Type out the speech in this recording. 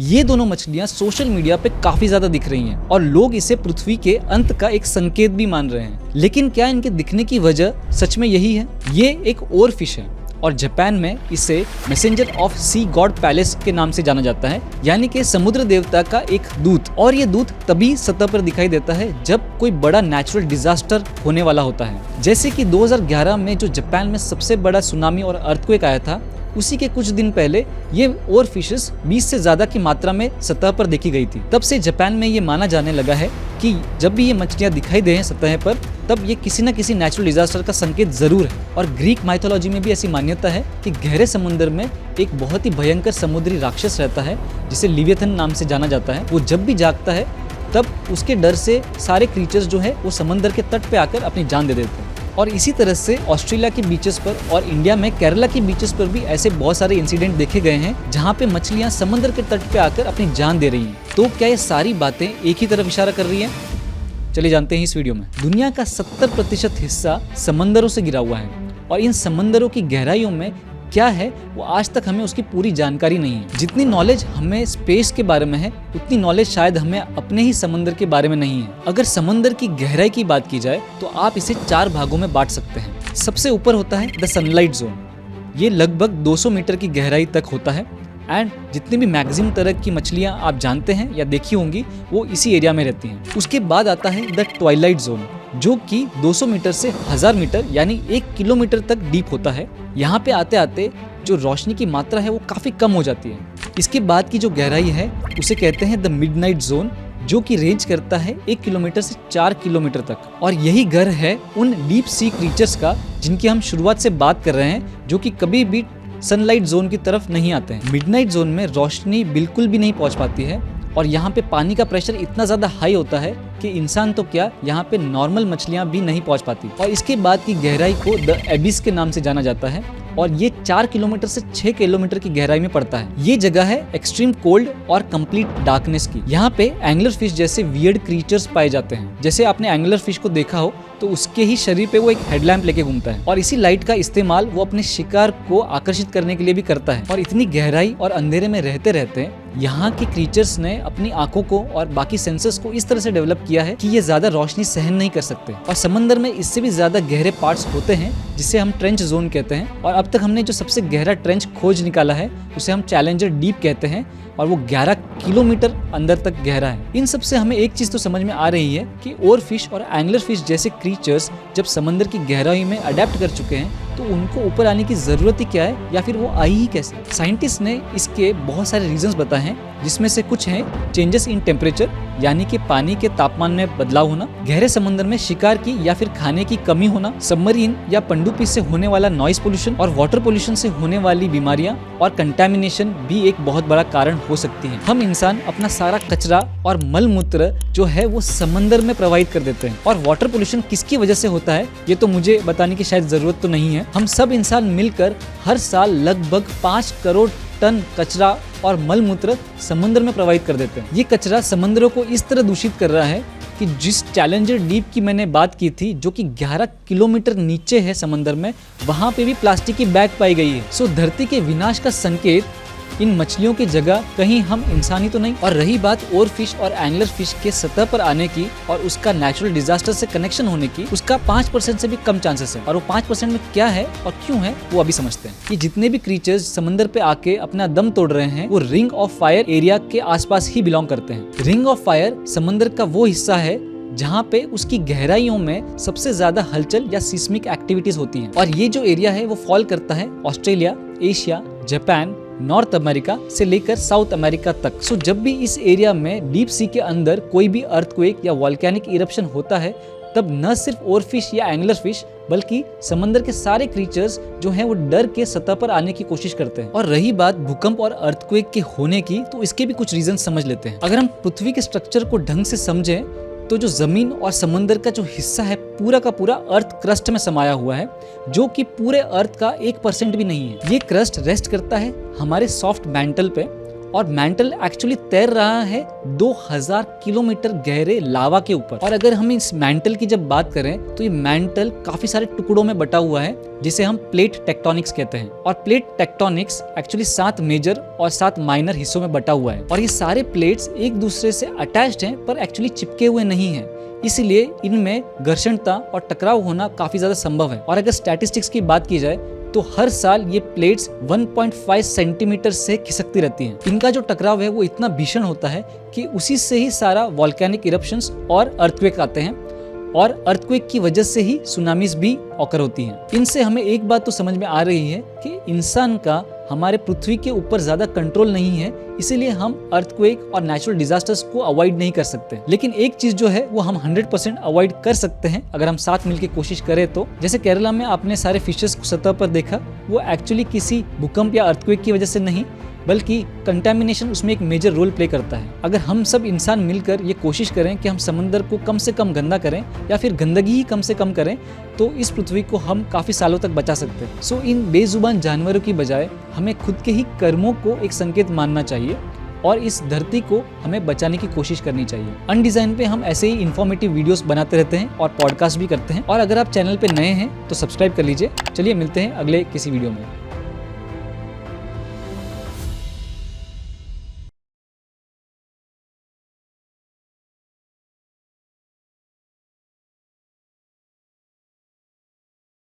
ये दोनों मछलियां सोशल मीडिया पे काफी ज्यादा दिख रही हैं और लोग इसे पृथ्वी के अंत का एक संकेत भी मान रहे हैं। लेकिन क्या इनके दिखने की वजह सच में यही है? ये एक और फिश है और जापान में इसे messenger of sea god palace के नाम से जाना जाता है, यानी कि समुद्र देवता का एक दूत। और ये दूत तभी सतह पर दिखाई देता है जब कोई बड़ा नेचुरल डिजास्टर होने वाला होता है। जैसे कि 2011 में जो जापान में सबसे बड़ा सुनामी और अर्थक्वेक आया था, उसी के कुछ दिन पहले ये और फिशेस 20 से ज्यादा की मात्रा में सतह पर देखी गई थी। तब से जापान में ये माना जाने लगा है कि जब भी ये मछलियां दिखाई दे सतह पर, तब ये किसी न किसी नेचुरल डिजास्टर का संकेत जरूर है। और ग्रीक माइथोलॉजी में भी ऐसी मान्यता है कि गहरे समुद्र में एक बहुत ही भयंकर समुद्री राक्षस रहता है जिसे लिवियथन नाम से जाना जाता है। वो जब भी जागता है तब उसके डर से सारे क्रीचर्स जो है वो समंदर के तट पे आकर अपनी जान दे देते हैं। और इसी तरह से ऑस्ट्रेलिया के बीचेस पर और इंडिया में केरला के बीचेस पर भी ऐसे बहुत सारे इंसिडेंट देखे गए हैं जहां पे मछलियां समंदर के तट पे आकर अपनी जान दे रही हैं। तो क्या ये सारी बातें एक ही तरफ इशारा कर रही हैं? चलिए जानते हैं इस वीडियो में। दुनिया का 70% हिस्सा समंदरों से घिरा हुआ है और इन समंदरों की गहराइयों में क्या है वो आज तक हमें उसकी पूरी जानकारी नहीं है। जितनी नॉलेज हमें स्पेस के बारे में है, उतनी नॉलेज शायद हमें अपने ही समंदर के बारे में नहीं है। अगर समंदर की गहराई की बात की जाए तो आप इसे 4 भागों में बांट सकते हैं। सबसे ऊपर होता है द सनलाइट जोन। ये लगभग 200 मीटर की गहराई तक होता है एंड जितनी भी मैक्सिमम तरह की मछलियां आप जानते हैं या देखी होंगी वो इसी एरिया में रहती हैं। उसके बाद आता है द ट्वाइलाइट जोन, जो कि 200 मीटर से 1000 मीटर यानी 1 किलोमीटर तक डीप होता है। यहाँ पे आते आते जो रोशनी की मात्रा है वो काफी कम हो जाती है। इसके बाद की जो गहराई है उसे कहते हैं द मिडनाइट जोन, जो कि रेंज करता है 1 किलोमीटर से 4 किलोमीटर तक। और यही घर है उन डीप सी क्रीचर्स का जिनकी हम शुरुआत से बात कर रहे हैं, जो कि कभी भी सनलाइट जोन की तरफ नहीं आते हैं। मिडनाइट जोन में रोशनी बिल्कुल भी नहीं पहुंच पाती है और यहाँ पे पानी का प्रेशर इतना ज्यादा हाई होता है कि इंसान तो क्या, यहाँ पे नॉर्मल मछलियां भी नहीं पहुंच पाती। और इसके बाद की गहराई को द एबिस के नाम से जाना जाता है और ये 4 किलोमीटर से 6 किलोमीटर की गहराई में पड़ता है। ये जगह है एक्सट्रीम कोल्ड और कंप्लीट डार्कनेस की। यहाँ पे एंगलर फिश जैसे वियर्ड क्रीचर्स पाए जाते हैं। जैसे आपने एंगलर फिश को देखा हो तो उसके ही शरीर पे वो एक हेडलैम्प लेके घूमता है और इसी लाइट का इस्तेमाल वो अपने शिकार को आकर्षित करने के लिए भी करता है। और इतनी गहराई और अंधेरे में रहते रहते यहाँ के क्रीचर्स ने अपनी आंखों को और बाकी सेंसर्स को इस तरह से डेवलप किया है कि ये ज्यादा रोशनी सहन नहीं कर सकते। और समंदर में इससे भी ज्यादा गहरे पार्ट्स होते हैं जिसे हम ट्रेंच जोन कहते हैं। और अब तक हमने जो सबसे गहरा ट्रेंच खोज निकाला है उसे हम चैलेंजर डीप कहते हैं और वो 11 किलोमीटर अंदर तक गहरा है। इन सब से हमें एक चीज तो समझ में आ रही है कि ओर फिश और एंगलर फिश जैसे क्रीचर्स जब समंदर की गहराई में अडेप्ट कर चुके हैं तो उनको ऊपर आने की जरूरत ही क्या है, या फिर वो आई ही कैसे? साइंटिस्ट ने इसके बहुत सारे रीजंस बताए हैं, जिसमें से कुछ हैं चेंजेस इन टेम्परेचर, यानी कि पानी के तापमान में बदलाव होना, गहरे समंदर में शिकार की या फिर खाने की कमी होना, सबमरीन या पनडुब्बी से होने वाला नॉइस पोल्यूशन और वाटर पोल्यूशन से होने वाली बीमारियां और कंटामिनेशन भी एक बहुत बड़ा कारण हो सकती है। हम इंसान अपना सारा कचरा और मल मूत्र जो है वो समंदर में प्रवाहित कर देते हैं। और वाटर पोल्यूशन किसकी वजह से होता है ये तो मुझे बताने की शायद जरूरत तो नहीं है। हम सब इंसान मिलकर हर साल लगभग 5 करोड़ टन कचरा और मल मूत्र समुद्र में प्रवाहित कर देते हैं। ये कचरा समुद्रों को इस तरह दूषित कर रहा है कि जिस चैलेंजर डीप की मैंने बात की थी, जो कि 11 किलोमीटर नीचे है समंदर में, वहां पे भी प्लास्टिक की बैग पाई गई है। सो धरती के विनाश का संकेत इन मछलियों की जगह कहीं हम इंसान ही तो नहीं। और रही बात ओर फिश और एंगलर फिश के सतह पर आने की और उसका नेचुरल डिजास्टर से कनेक्शन होने की, उसका 5% से भी कम चांसेस है। और वो 5% में क्या है और क्यों है वो अभी समझते हैं। कि जितने भी क्रीचर्स समंदर पे आके अपना दम तोड़ रहे हैं वो रिंग ऑफ फायर एरिया के आसपास ही बिलोंग करते हैं। रिंग ऑफ फायर समंदर का वो हिस्सा है जहाँ पे उसकी गहराइयों में सबसे ज्यादा हलचल या सिस्मिक एक्टिविटीज होती हैं। और ये जो एरिया है वो फॉल करता है Australia, Asia, Japan, north America से लेकर साउथ अमेरिका तक। सो जब भी इस एरिया में डीप सी के अंदर कोई भी अर्थक्वेक या वॉल्केनिक इरप्शन होता है, तब न सिर्फ ओर फिश या एंगलर फिश बल्कि समंदर के सारे क्रीचर्स जो हैं वो डर के सतह पर आने की कोशिश करते हैं। और रही बात भूकंप और अर्थक्वेक के होने की, तो इसके भी कुछ रीजन समझ लेते हैं। अगर हम पृथ्वी के स्ट्रक्चर को ढंग से समझें तो जो जमीन और समंदर का जो हिस्सा है पूरा का पूरा अर्थ क्रस्ट में समाया हुआ है, जो कि पूरे अर्थ का 1% भी नहीं है। ये क्रस्ट रेस्ट करता है हमारे सॉफ्ट मैंटल पे और मैंटल एक्चुअली तैर रहा है 2000 किलोमीटर गहरे लावा के ऊपर। और अगर हम इस मैंटल की जब बात करें तो ये मैंटल काफी सारे टुकड़ों में बटा हुआ है, जिसे हम प्लेट टेक्टोनिक्स कहते हैं। और प्लेट टेक्टोनिक्स एक्चुअली 7 मेजर और 7 माइनर हिस्सों में बटा हुआ है। और ये सारे प्लेट्स एक दूसरे से अटैच्ड हैं पर एक्चुअली चिपके हुए नहीं हैं, इसलिए इनमें घर्षणता और टकराव होना काफी ज्यादा संभव है। और अगर स्टैटिस्टिक्स की बात की जाए तो हर साल ये प्लेट्स 1.5 सेंटीमीटर से खिसकती रहती हैं। इनका जो टकराव है वो इतना भीषण होता है कि उसी से ही सारा वॉल्केनिक इरप्शंस और अर्थक्वेक आते हैं, और अर्थक्वेक की वजह से ही सुनामीज भी ऑकर होती हैं। इनसे हमें एक बात तो समझ में आ रही है कि इंसान का हमारे पृथ्वी के ऊपर ज्यादा कंट्रोल नहीं है, इसीलिए हम अर्थक्वेक और नेचुरल डिजास्टर्स को अवॉइड नहीं कर सकते। लेकिन एक चीज जो है वो हम 100% अवॉइड कर सकते हैं अगर हम साथ मिलकर कोशिश करें तो। जैसे केरला में आपने सारे फिशेस को सतह पर देखा, वो एक्चुअली किसी भूकंप या अर्थक्वेक की वजह से नहीं, बल्कि कंटेमिनेशन उसमें एक मेजर रोल प्ले करता है। अगर हम सब इंसान मिलकर ये कोशिश करें कि हम समंदर को कम से कम गंदा करें या फिर गंदगी ही कम से कम करें, तो इस पृथ्वी को हम काफी सालों तक बचा सकते हैं। सो इन बेजुबान जानवरों की बजाय हमें खुद के ही कर्मों को एक संकेत मानना चाहिए और इस धरती को हमें बचाने की कोशिश करनी चाहिए। अनडिजाइन पे हम ऐसे ही इन्फॉर्मेटिव वीडियोस बनाते रहते हैं और पॉडकास्ट भी करते हैं। और अगर आप चैनल पे नए हैं तो सब्सक्राइब कर लीजिए। चलिए मिलते हैं अगले किसी वीडियो में।